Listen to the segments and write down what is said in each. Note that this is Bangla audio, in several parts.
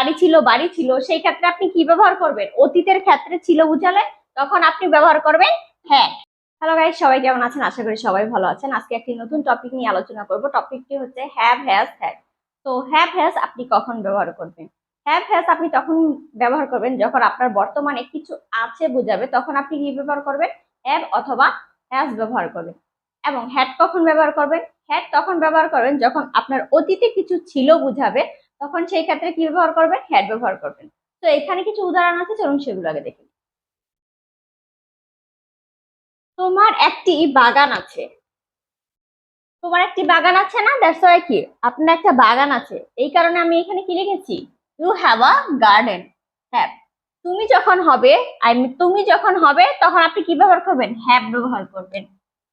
গাড়ি ছিল, বাড়ি ছিল, সেই ক্ষেত্রে আপনি কি ব্যবহার করবেন? অতীতের ক্ষেত্রে ছিল বুঝালে তখন আপনি ব্যবহার করবেন হ্যাড। হ্যালো গাইস, সবাই কেমন আছেন? আশা করি সবাই ভালো আছেন। আজকে একটি নতুন টপিক নিয়ে আলোচনা করব। টপিকটি হচ্ছে হ্যাভ, হ্যাজ, হ্যাড। তো হ্যাভ, হ্যাজ আপনি কখন ব্যবহার করবেন? হ্যাভ, হ্যাজ আপনি তখন ব্যবহার করবেন যখন আপনার বর্তমানে কিছু আছে বোঝাবে, তখন আপনি কি ব্যবহার করবেন? হ্যাভ অথবা হ্যাজ ব্যবহার করবেন। এবং হ্যাড কখন ব্যবহার করবেন? হ্যাড তখন ব্যবহার করবেন যখন আপনার অতীতে কিছু ছিল বুঝাবে, তখন সেই ক্ষেত্রে কি ব্যবহার করবেন? হ্যাড ব্যবহার করবেন। তো এখানে কিছু উদাহরণ আছে, চলুন সেগুলো আগে দেখি। তোমার একটি বাগান আছে। তোমার একটি বাগান আছে না, দ্যাটস ওয়াই কি আপনার একটা বাগান আছে, এই কারণে আমি এখানে কি লিখেছি? You have a garden. Have. তুমি যখন হবে তখন আপনি কি ব্যবহার করবেন? হ্যাভ ব্যবহার করবেন।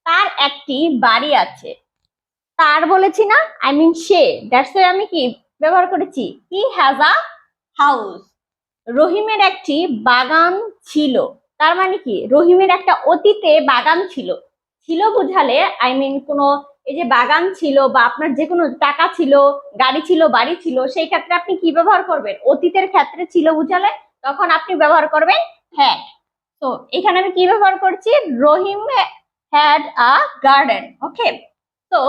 তার একটি বাড়ি আছে। তার বলেছি না, সে, দ্যাটস ওয়াই আমি কি ব্যবহার করেছি? He has a house. রহিমের একটি বাগান ছিল। তার মানে কি রহিমের একটা অতীতে বাগান ছিল। ছিল বুঝালে কোনো, এই যে বাগান ছিল বা আপনার যে কোনো টাকা ছিল, গাড়ি ছিল, বাড়ি ছিল, সেই ক্ষেত্রে আপনি কি ব্যবহার করবেন? অতীতের ক্ষেত্রে ছিল বুঝালে তখন আপনি ব্যবহার করবেন হ্যাড। তো এখানে আমি কি ব্যবহার করছি? রহিম হ্যাড আ গার্ডেন। ওকে। তো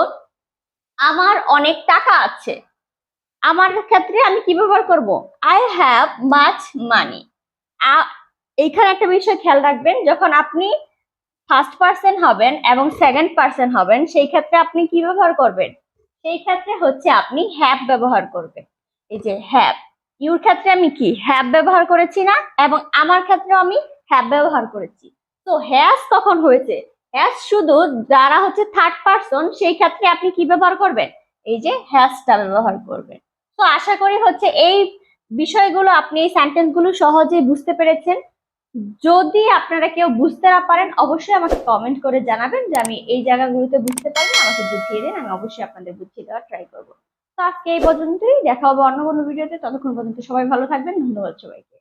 আমার অনেক টাকা আছে। আমার ক্ষেত্রে আমি কি ব্যবহার করব? I have much money. এইখানে একটা বিষয় খেয়াল রাখবেন, যখন আপনি ফার্স্ট পার্সন হবেন এবং সেকেন্ড পার্সন হবেন, সেই ক্ষেত্রে আপনি কি ব্যবহার করবেন? সেই ক্ষেত্রে হচ্ছে আপনি হ্যাভ ব্যবহার করবেন। এই যে হ্যাভ, ইউর ক্ষেত্রে আমি কি হ্যাভ ব্যবহার করেছি না, এবং আমার ক্ষেত্রেও আমি হ্যাভ ব্যবহার করেছি। তো হ্যাজ কখন হয়েছে? হ্যাজ শুধু যারা হচ্ছে থার্ড পার্সন, সেই ক্ষেত্রে আপনি কি ব্যবহার করবেন? এই যে হ্যাজটা ব্যবহার করবেন। তো আশা করি হচ্ছে এই বিষয়গুলো, আপনি এই সেন্টেন্স গুলো সহজেই বুঝতে পেরেছেন। যদি আপনারা কেউ বুঝতে না পারেন, অবশ্যই আমাকে কমেন্ট করে জানাবেন যে আমি এই জায়গাগুলোতে বুঝতে পারিনি, আমাকে বুঝিয়ে দিন, আমি অবশ্যই আপনাদের বুঝিয়ে দেওয়ার ট্রাই করবো। তো আজকে এই পর্যন্তই, দেখা হবে অন্য কোনো ভিডিওতে। ততক্ষণ পর্যন্ত সবাই ভালো থাকবেন। ধন্যবাদ সবাইকে।